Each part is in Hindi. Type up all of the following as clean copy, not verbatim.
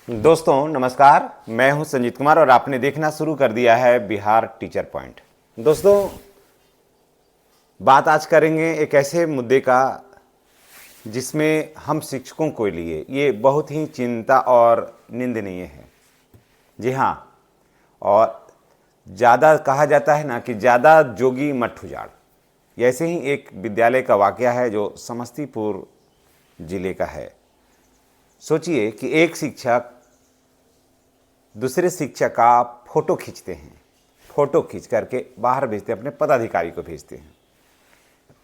दोस्तों नमस्कार, मैं हूं संजीत कुमार और आपने देखना शुरू कर दिया है बिहार टीचर पॉइंट। दोस्तों, बात आज करेंगे एक ऐसे मुद्दे का जिसमें हम शिक्षकों को लिए ये बहुत ही चिंता और निंदनीय है। जी हाँ, और ज़्यादा कहा जाता है ना कि ज़्यादा जोगी मठ उजाड़। ऐसे ही एक विद्यालय का वाकया है जो समस्तीपुर जिले का है। सोचिए कि एक शिक्षक दूसरे शिक्षक का फोटो खींचते हैं, फोटो खींच करके बाहर भेजते हैं, अपने पदाधिकारी को भेजते हैं।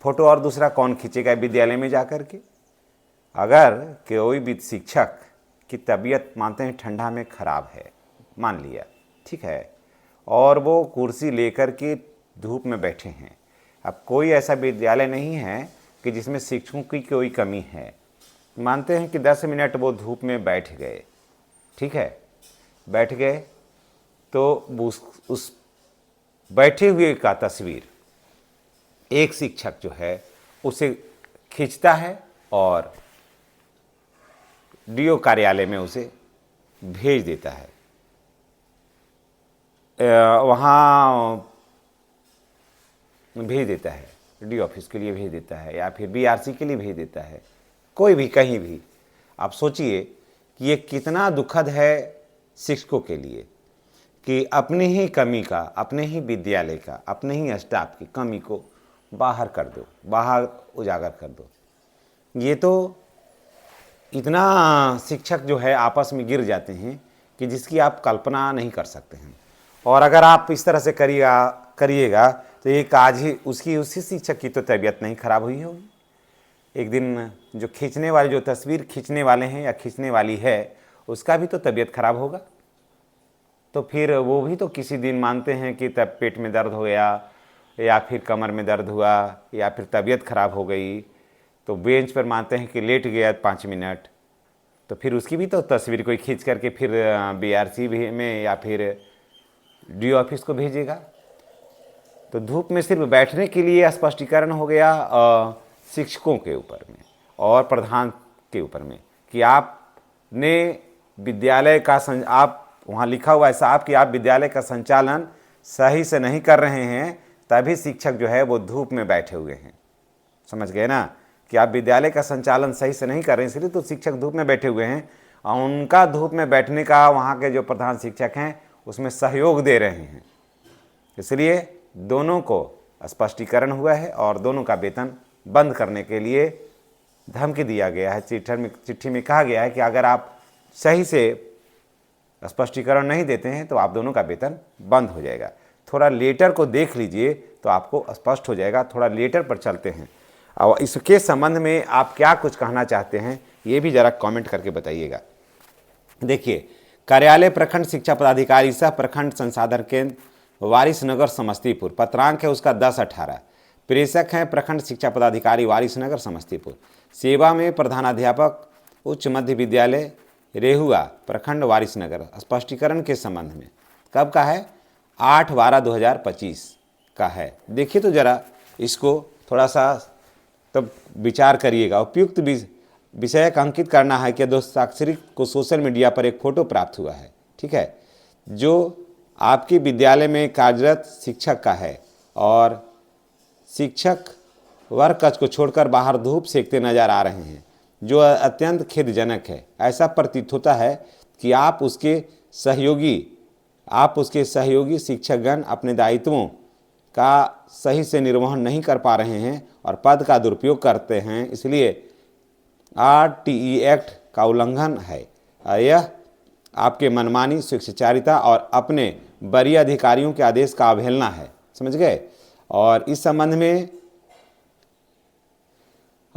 फोटो और दूसरा कौन खींचेगा विद्यालय में जाकर के? अगर कोई भी शिक्षक की तबीयत मानते हैं ठंडा में ख़राब है, मान लिया, ठीक है, और वो कुर्सी लेकर के धूप में बैठे हैं। अब कोई ऐसा विद्यालय नहीं है कि जिसमें शिक्षकों की कोई कमी है। मानते हैं कि 10 मिनट वो धूप में बैठ गए, ठीक है, बैठ गए तो उस बैठे हुए का तस्वीर एक शिक्षक जो है उसे खींचता है और डीओ कार्यालय में उसे भेज देता है। वहाँ भेज देता है, डी ऑफिस के लिए भेज देता है या फिर बीआरसी के लिए भेज देता है, कोई भी कहीं भी। आप सोचिए कि ये कितना दुखद है शिक्षकों के लिए कि अपनी ही कमी का, अपने ही विद्यालय का, अपने ही स्टाफ की कमी को बाहर कर दो, बाहर उजागर कर दो। ये तो इतना शिक्षक जो है आपस में गिर जाते हैं कि जिसकी आप कल्पना नहीं कर सकते हैं। और अगर आप इस तरह से करिएगा तो एक आज ही उसी शिक्षक की तो तबीयत नहीं खराब हुई होगी। एक दिन जो खींचने वाले, जो तस्वीर खींचने वाले हैं या खींचने वाली है, उसका भी तो तबीयत खराब होगा। तो फिर वो भी तो किसी दिन मानते हैं कि तब पेट में दर्द हो गया या फिर कमर में दर्द हुआ या फिर तबीयत खराब हो गई, तो बेंच पर मानते हैं कि लेट गया 5 मिनट, तो फिर उसकी भी तो तस्वीर कोई खींच करके फिर बीआरसी में या फिर डी ऑफिस को भेजेगा। तो धूप में सिर्फ बैठने के लिए स्पष्टीकरण हो गया शिक्षकों के ऊपर में और प्रधान के ऊपर में कि आपने विद्यालय का आप वहाँ लिखा हुआ है साहब कि आप विद्यालय का संचालन सही से नहीं कर रहे हैं, तभी शिक्षक जो है वो धूप में बैठे हुए हैं। समझ गए ना कि आप विद्यालय का संचालन सही से नहीं कर रहे हैं, इसलिए तो शिक्षक धूप में बैठे हुए हैं। और उनका धूप में बैठने का वहाँ के जो प्रधान शिक्षक हैं उसमें सहयोग दे रहे हैं। इसलिए दोनों को स्पष्टीकरण हुआ है और दोनों का वेतन बंद करने के लिए धमकी दिया गया है। चिट्ठी में कहा गया है कि अगर आप सही से स्पष्टीकरण नहीं देते हैं तो आप दोनों का वेतन बंद हो जाएगा। थोड़ा लेटर को देख लीजिए तो आपको स्पष्ट हो जाएगा। थोड़ा लेटर पर चलते हैं और इसके संबंध में आप क्या कुछ कहना चाहते हैं ये भी ज़रा कमेंट करके बताइएगा। देखिए, कार्यालय प्रखंड शिक्षा पदाधिकारी सह प्रखंड संसाधन केंद्र वारिसनगर समस्तीपुर, पत्रांक है उसका 10/18। प्रेषक हैं प्रखंड शिक्षा पदाधिकारी वारिसनगर समस्तीपुर। सेवा में प्रधानाध्यापक उच्च मध्य विद्यालय रेहुआ प्रखंड वारिसनगर। स्पष्टीकरण के संबंध में कब का है? 8/12/2025 का है। देखिए तो ज़रा इसको थोड़ा सा तब विचार करिएगा। उपयुक्त विषय का अंकित करना है कि दोस्ताक्षरी को सोशल मीडिया पर एक फ़ोटो प्राप्त हुआ है, ठीक है, जो आपके विद्यालय में कार्यरत शिक्षक का है और शिक्षक वर्ग कक्ष को छोड़कर बाहर धूप सेकते नजर आ रहे हैं, जो अत्यंत खेदजनक है। ऐसा प्रतीत होता है कि आप उसके सहयोगी शिक्षकगण अपने दायित्वों का सही से निर्वहन नहीं कर पा रहे हैं और पद का दुरुपयोग करते हैं, इसलिए RTE एक्ट का उल्लंघन है। यह आपके मनमानी, स्वेच्छाचारिता और अपने वरीय अधिकारियों के आदेश का अवहेलना है। समझ गए? और इस संबंध में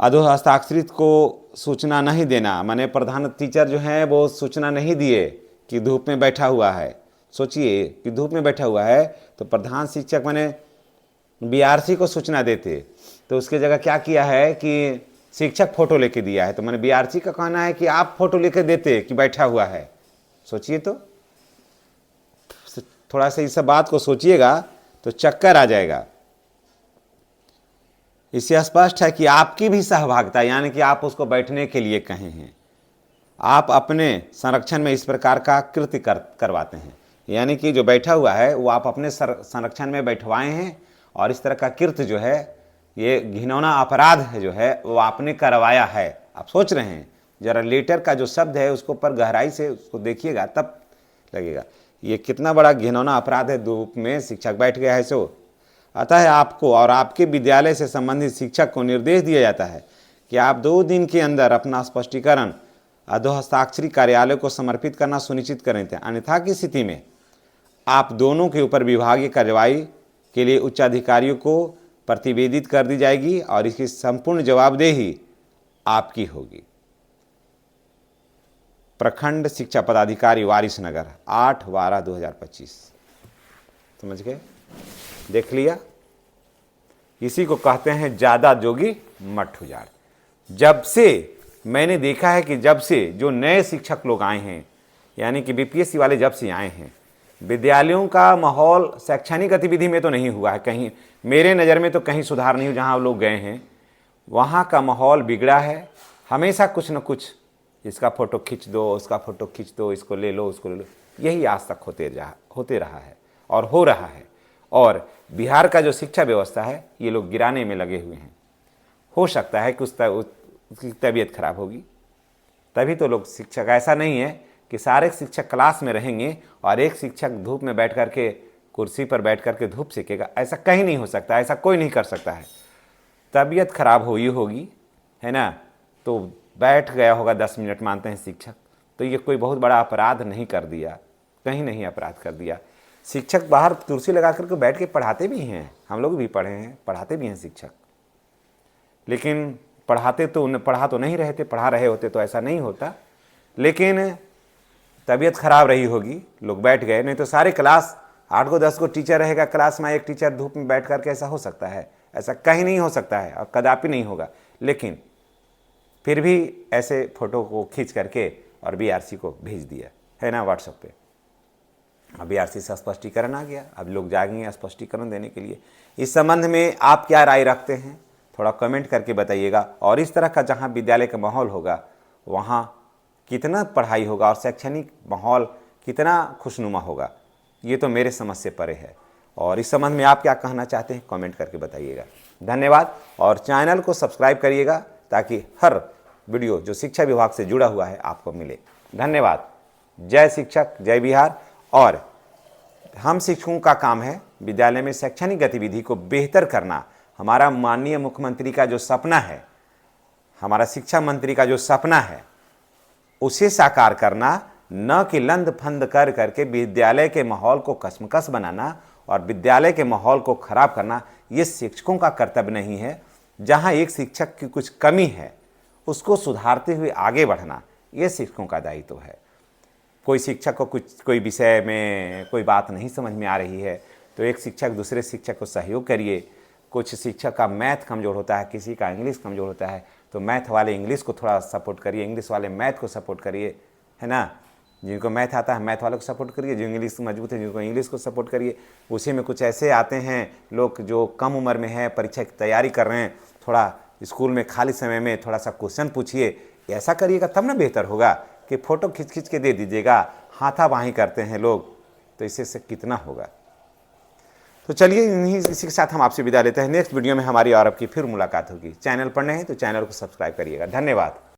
अधोहस्ताक्षरित को सूचना नहीं देना, माने प्रधान टीचर जो हैं वो सूचना नहीं दिए कि धूप में बैठा हुआ है। सोचिए कि धूप में बैठा हुआ है तो प्रधान शिक्षक माने बीआरसी को सूचना देते, तो उसके जगह क्या किया है कि शिक्षक फोटो लेके दिया है। तो मैंने बीआरसी का कहना है कि आप फोटो लेके देते कि बैठा हुआ है। सोचिए तो, थोड़ा सा इस सब बात को सोचिएगा तो चक्कर आ जाएगा। इससे स्पष्ट है कि आपकी भी सहभागिता, यानी कि आप उसको बैठने के लिए कहे हैं। आप अपने संरक्षण में इस प्रकार का कृत्य करवाते हैं, यानी कि जो बैठा हुआ है वो आप अपने संरक्षण में बैठवाए हैं और इस तरह का कृत्य जो है, ये घिनौना अपराध है जो है वो आपने करवाया है। आप सोच रहे हैं, जरा लेटर का जो शब्द है उसको पर गहराई से उसको देखिएगा तब लगेगा ये कितना बड़ा घिनौना अपराध है। धूप में शिक्षक बैठ गया है सो। अतः आपको और आपके विद्यालय से संबंधित शिक्षक को निर्देश दिया जाता है कि आप 2 दिन के अंदर अपना स्पष्टीकरण अधोहस्ताक्षरी कार्यालय को समर्पित करना सुनिश्चित करें थे, अन्यथा की स्थिति में आप दोनों के ऊपर विभागीय कार्रवाई के लिए उच्चाधिकारियों को प्रतिवेदित कर दी जाएगी और इसकी संपूर्ण जवाबदेही आपकी होगी। प्रखंड शिक्षा पदाधिकारी वारिसनगर 8/12/2025। समझ गए? देख लिया? इसी को कहते हैं ज्यादा जोगी मठ उजाड़। जब से मैंने देखा है कि जब से जो नए शिक्षक लोग आए हैं, यानी कि बीपीएससी वाले जब से आए हैं, विद्यालयों का माहौल शैक्षणिक गतिविधि में तो नहीं हुआ है, कहीं मेरे नज़र में तो कहीं सुधार नहीं हुआ। जहाँ लोग गए हैं वहाँ का माहौल बिगड़ा है। हमेशा कुछ न कुछ, इसका फ़ोटो खींच दो, उसका फ़ोटो खींच दो, इसको ले लो, उसको ले लो, यही आज तक होते रहा है और हो रहा है। और बिहार का जो शिक्षा व्यवस्था है ये लोग गिराने में लगे हुए हैं। हो सकता है कि उसकी तबीयत खराब होगी, तभी तो लोग शिक्षक, ऐसा नहीं है कि सारे शिक्षक क्लास में रहेंगे और एक शिक्षक धूप में बैठ करके कुर्सी पर बैठ करके धूप सीखेगा, ऐसा कहीं नहीं हो सकता, ऐसा कोई नहीं कर सकता है। तबीयत खराब हुई होगी, है ना, तो बैठ गया होगा 10 मिनट, मानते हैं शिक्षक, तो ये कोई बहुत बड़ा अपराध नहीं कर दिया, कहीं नहीं अपराध कर दिया। शिक्षक बाहर कुर्सी लगा करके बैठ के पढ़ाते भी हैं, हम लोग भी पढ़े हैं, पढ़ाते भी हैं शिक्षक, लेकिन पढ़ा तो नहीं रहे थे, पढ़ा रहे होते तो ऐसा नहीं होता। लेकिन तबीयत खराब रही होगी, लोग बैठ गए, नहीं तो सारे क्लास 8 को 10 को टीचर रहेगा क्लास में, एक टीचर धूप में बैठ करके, ऐसा हो सकता है? ऐसा कहीं नहीं हो सकता है और कदापि नहीं होगा। लेकिन फिर भी ऐसे फोटो को खींच करके और बीआरसी को भेज दिया है ना व्हाट्सएप पे। अब बीआरसी से स्पष्टीकरण आ गया, अब लोग जाएंगे स्पष्टीकरण देने के लिए। इस संबंध में आप क्या राय रखते हैं, थोड़ा कमेंट करके बताइएगा। और इस तरह का जहाँ विद्यालय का माहौल होगा वहाँ कितना पढ़ाई होगा और शैक्षणिक माहौल कितना खुशनुमा होगा, ये तो मेरे समझ से परे है। और इस संबंध में आप क्या कहना चाहते हैं कमेंट करके बताइएगा। धन्यवाद। और चैनल को सब्सक्राइब करिएगा ताकि हर वीडियो जो शिक्षा विभाग से जुड़ा हुआ है आपको मिले। धन्यवाद। जय शिक्षक, जय बिहार। और हम शिक्षकों का काम है विद्यालय में शैक्षणिक गतिविधि को बेहतर करना। हमारा माननीय मुख्यमंत्री का जो सपना है, हमारा शिक्षा मंत्री का जो सपना है, उसे साकार करना, न कि लंद फंद कर करके विद्यालय के माहौल को कशमकश बनाना और विद्यालय के माहौल को खराब करना, ये शिक्षकों का कर्तव्य नहीं है। जहाँ एक शिक्षक की कुछ कमी है उसको सुधारते हुए आगे बढ़ना, ये शिक्षकों का दायित्व है। कोई शिक्षक को कोई विषय में कोई बात नहीं समझ में आ रही है तो एक शिक्षक दूसरे शिक्षक को सहयोग करिए। कुछ शिक्षक का मैथ कमज़ोर होता है, किसी का इंग्लिश कमज़ोर होता है, तो मैथ वाले इंग्लिश को थोड़ा सपोर्ट करिए, इंग्लिश वाले मैथ को सपोर्ट करिए, है ना। जिनको मैथ आता है मैथ वाले को सपोर्ट करिए, जो इंग्लिश मजबूत है जिनको इंग्लिश को सपोर्ट करिए। उसी में कुछ ऐसे आते हैं लोग जो कम उम्र में है, परीक्षा की तैयारी कर रहे हैं, थोड़ा स्कूल में खाली समय में थोड़ा सा क्वेश्चन पूछिए, ऐसा करिएगा तब ना बेहतर होगा कि फ़ोटो खींच खींच के दे दीजिएगा। हाथापाई करते हैं लोग, तो इससे कितना होगा। तो चलिए इसी के साथ हम आपसे विदा लेते हैं। नेक्स्ट वीडियो में हमारी और आपकी फिर मुलाकात होगी। चैनल पर नए हैं तो चैनल को सब्सक्राइब करिएगा। धन्यवाद।